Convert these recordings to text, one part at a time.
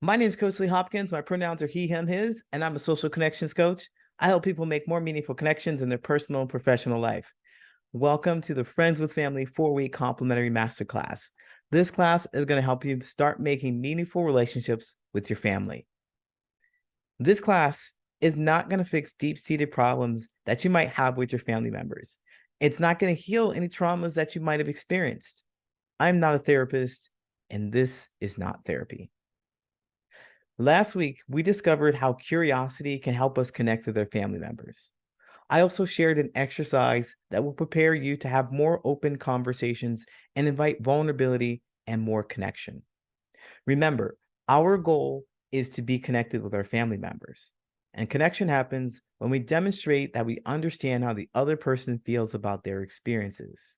My name is Coach Lee Hopkins. My pronouns are he, him, his, and I'm a social connections coach. I help people make more meaningful connections in their personal and professional life. Welcome to the Friends with Family 4-week complimentary masterclass. This class is going to help you start making meaningful relationships with your family. This class is not going to fix deep-seated problems that you might have with your family members. It's not going to heal any traumas that you might have experienced. I'm not a therapist, and this is not therapy. Last week, we discovered how curiosity can help us connect with our family members. I also shared an exercise that will prepare you to have more open conversations and invite vulnerability and more connection. Remember, our goal is to be connected with our family members. And connection happens when we demonstrate that we understand how the other person feels about their experiences.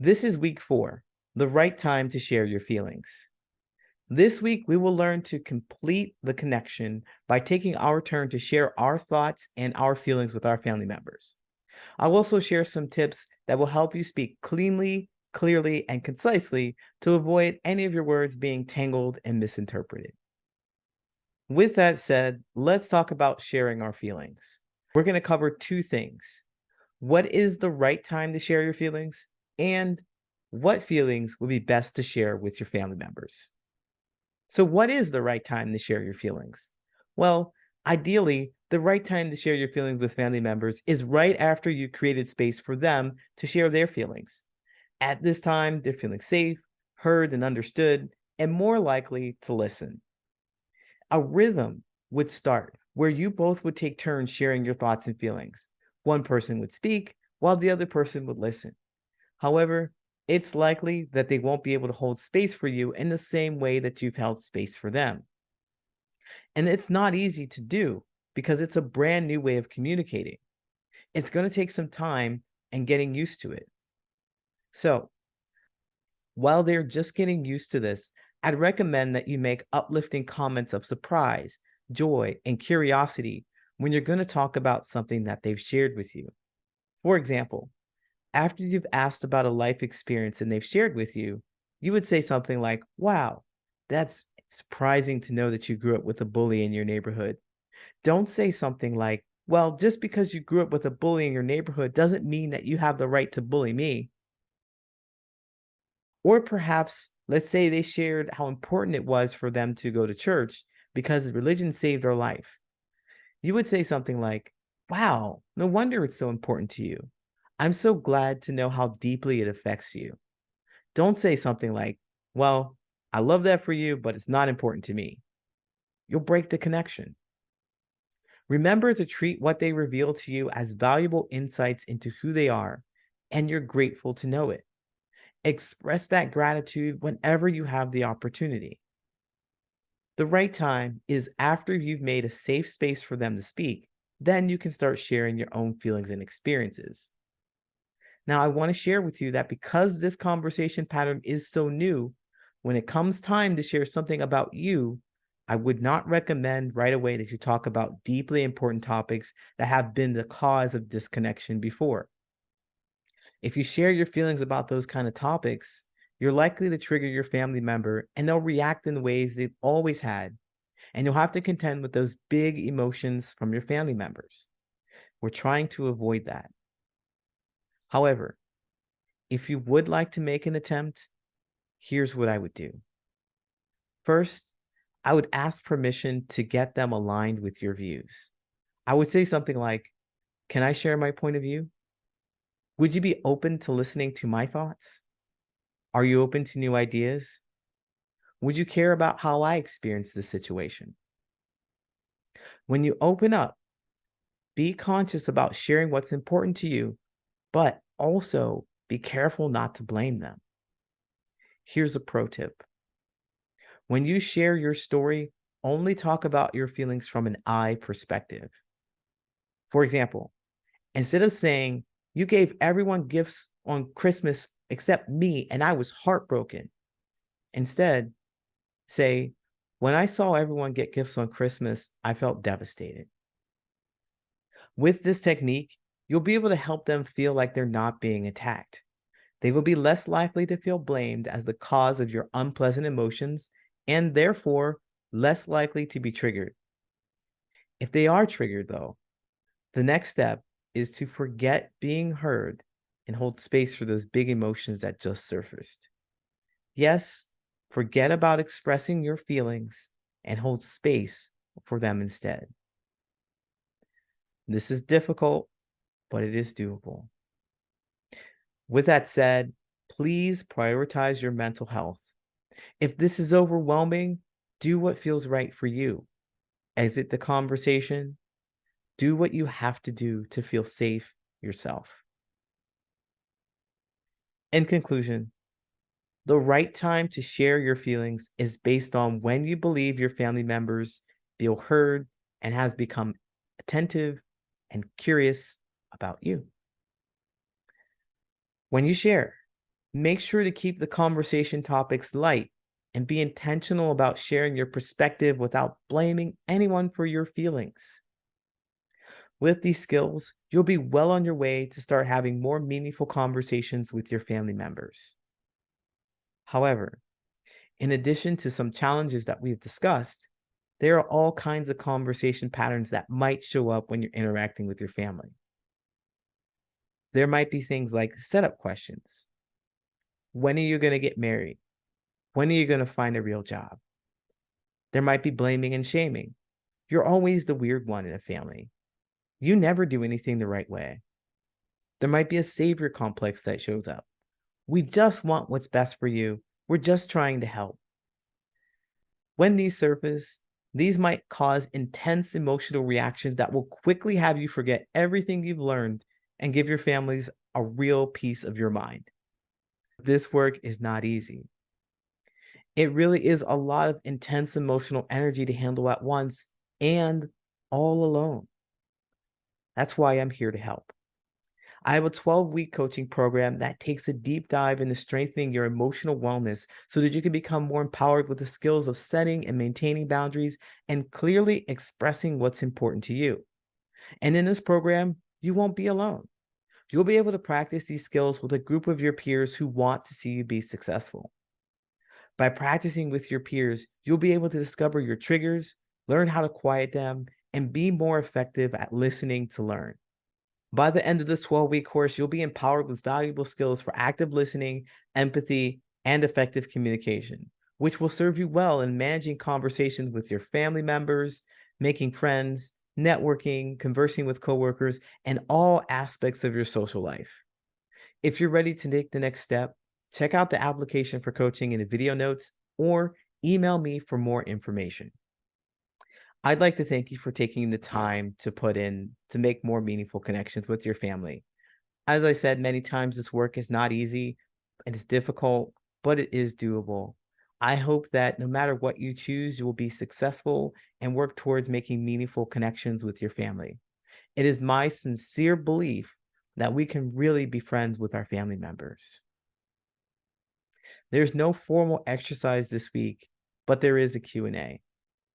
This is week 4, the right time to share your feelings. This week, we will learn to complete the connection by taking our turn to share our thoughts and our feelings with our family members. I'll also share some tips that will help you speak cleanly, clearly, and concisely to avoid any of your words being tangled and misinterpreted. With that said, let's talk about sharing our feelings. We're going to cover 2 things. What is the right time to share your feelings? And what feelings would be best to share with your family members? So, what is the right time to share your feelings? Well, ideally, the right time to share your feelings with family members is right after you created space for them to share their feelings. At this time, they're feeling safe, heard, and understood, and more likely to listen. A rhythm would start where you both would take turns sharing your thoughts and feelings. One person would speak while the other person would listen. However, it's likely that they won't be able to hold space for you in the same way that you've held space for them. And it's not easy to do because it's a brand new way of communicating. It's going to take some time and getting used to it. So, while they're just getting used to this, I'd recommend that you make uplifting comments of surprise, joy, and curiosity when you're going to talk about something that they've shared with you. For example, after you've asked about a life experience and they've shared with you, you would say something like, "Wow, that's surprising to know that you grew up with a bully in your neighborhood." Don't say something like, "Well, just because you grew up with a bully in your neighborhood doesn't mean that you have the right to bully me." Or perhaps, let's say they shared how important it was for them to go to church because religion saved their life. You would say something like, "Wow, no wonder it's so important to you. I'm so glad to know how deeply it affects you." Don't say something like, "Well, I love that for you, but it's not important to me." You'll break the connection. Remember to treat what they reveal to you as valuable insights into who they are, and you're grateful to know it. Express that gratitude whenever you have the opportunity. The right time is after you've made a safe space for them to speak. Then you can start sharing your own feelings and experiences. Now, I want to share with you that because this conversation pattern is so new, when it comes time to share something about you, I would not recommend right away that you talk about deeply important topics that have been the cause of disconnection before. If you share your feelings about those kind of topics, you're likely to trigger your family member and they'll react in ways they've always had. And you'll have to contend with those big emotions from your family members. We're trying to avoid that. However, if you would like to make an attempt, here's what I would do. First, I would ask permission to get them aligned with your views. I would say something like, "Can I share my point of view? Would you be open to listening to my thoughts? Are you open to new ideas? Would you care about how I experience this situation?" When you open up, be conscious about sharing what's important to you, but also be careful not to blame them. Here's a pro tip. When you share your story, only talk about your feelings from an I perspective. For example, instead of saying, "You gave everyone gifts on Christmas except me and I was heartbroken," instead say, "When I saw everyone get gifts on Christmas, I felt devastated." With this technique, you'll be able to help them feel like they're not being attacked. They will be less likely to feel blamed as the cause of your unpleasant emotions, and therefore less likely to be triggered. If they are triggered, though, the next step is to forget being heard and hold space for those big emotions that just surfaced. Yes, forget about expressing your feelings and hold space for them instead. This is difficult, but it is doable. With that said, please prioritize your mental health. If this is overwhelming, do what feels right for you. Exit the conversation. Do what you have to do to feel safe yourself. In conclusion, the right time to share your feelings is based on when you believe your family members feel heard and has become attentive and curious about you. When you share, make sure to keep the conversation topics light and be intentional about sharing your perspective without blaming anyone for your feelings. With these skills, you'll be well on your way to start having more meaningful conversations with your family members. However, in addition to some challenges that we've discussed, there are all kinds of conversation patterns that might show up when you're interacting with your family. There might be things like setup questions. When are you going to get married? When are you going to find a real job? There might be blaming and shaming. You're always the weird one in a family. You never do anything the right way. There might be a savior complex that shows up. We just want what's best for you. We're just trying to help. When these surface, these might cause intense emotional reactions that will quickly have you forget everything you've learned and give your families a real peace of your mind. This work is not easy. It really is a lot of intense emotional energy to handle at once and all alone. That's why I'm here to help. I have a 12-week coaching program that takes a deep dive into strengthening your emotional wellness so that you can become more empowered with the skills of setting and maintaining boundaries and clearly expressing what's important to you. And in this program, you won't be alone. You'll be able to practice these skills with a group of your peers who want to see you be successful. By practicing with your peers, you'll be able to discover your triggers, learn how to quiet them, and be more effective at listening to learn. By the end of this 12-week course, you'll be empowered with valuable skills for active listening, empathy, and effective communication, which will serve you well in managing conversations with your family members, making friends, networking, conversing with coworkers, and all aspects of your social life. If you're ready to take the next step, check out the application for coaching in the video notes or email me for more information. I'd like to thank you for taking the time to put in to make more meaningful connections with your family. As I said many times, this work is not easy and it's difficult, but it is doable. I hope that no matter what you choose, you will be successful and work towards making meaningful connections with your family. It is my sincere belief that we can really be friends with our family members. There's no formal exercise this week, but there is a Q&A.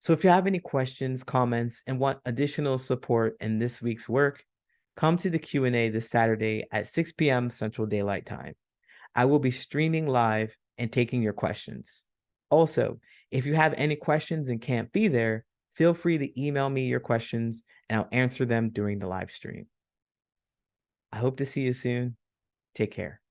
So if you have any questions, comments, and want additional support in this week's work, come to the Q&A this Saturday at 6 p.m. Central Daylight Time. I will be streaming live and taking your questions. Also, if you have any questions and can't be there, feel free to email me your questions and I'll answer them during the live stream. I hope to see you soon. Take care.